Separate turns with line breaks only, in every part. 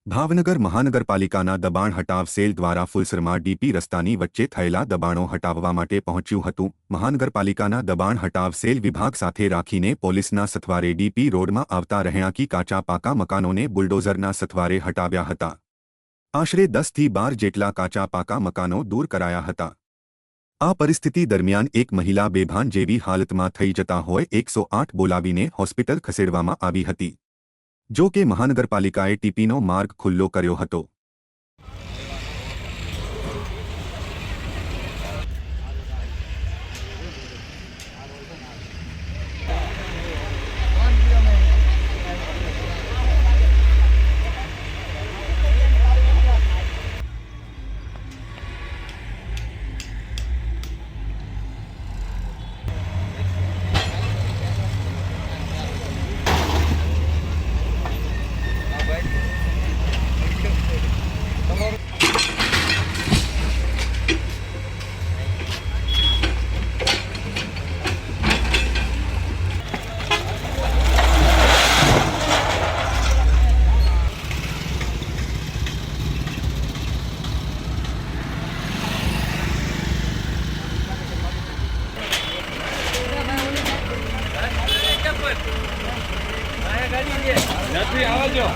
ભાવનગર મહાનગરપાલિકાના દબાણ હટાવ સેલ દ્વારા ફુલસરમાં ડીપી રસ્તાની વચ્ચે થયેલા દબાણો હટાવવા માટે પહોંચ્યું હતું। મહાનગરપાલિકાના દબાણ હટાવ સેલ વિભાગ સાથે રાખીને પોલીસના સથવારે ડીપી રોડમાં આવતા રહેણાંકી કાચા પાકા મકાનોને બુલડોઝરના સથવારે હટાવ્યા હતા। આશરે 10 થી 12 જેટલા કાચા પાકા મકાનો દૂર કરાયા હતા। આ પરિસ્થિતિ દરમિયાન એક મહિલા બેભાન જેવી હાલતમાં થઈ જતા હોય 108 બોલાવીને હોસ્પિટલ ખસેડવામાં આવી હતી। જો કે મહાનગરપાલિકાએ ટીપીનો માર્ગ ખુલ્લો કર્યો હતો।
નથી આવજો।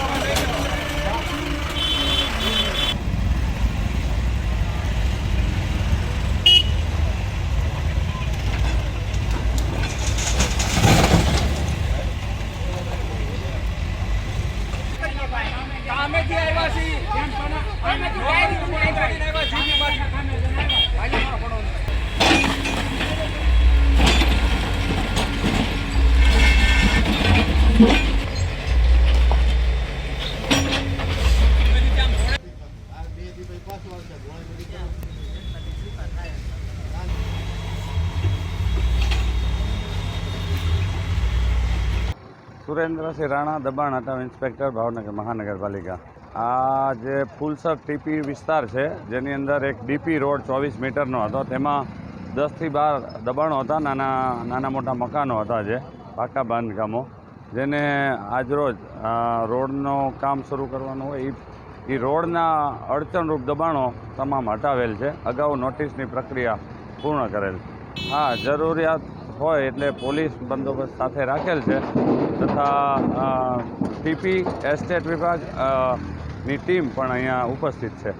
કામેથી આવ્યા છીએ
સુરેન્દ્રસિંહ રાણા દબાણ હટાવ ઇન્સ્પેક્ટર ભાવનગર મહાનગરપાલિકા। આ જે ફુલસર ટીપી વિસ્તાર છે જેની અંદર એક ડીપી રોડ 24 મીટરનો હતો, તેમાં 10 થી 12 દબાણો હતા, નાના મોટા મકાનો હતા, જે પાકા બાંધકામો, જેને આજરોજ રોડનો કામ શરૂ કરવાનું હોય એ રોડના અડચણરૂપ દબાણો તમામ હટાવેલ છે। અગાઉ નોટિસની પ્રક્રિયા પૂર્ણ કરેલ છે। હા, જરૂરિયાત હોય એટલે પોલીસ બંદોબસ્ત સાથે રાખેલ છે તથા ટીપી એસ્ટેટ વિભાગ ની ટીમ પણ અહીંયા ઉપસ્થિત છે।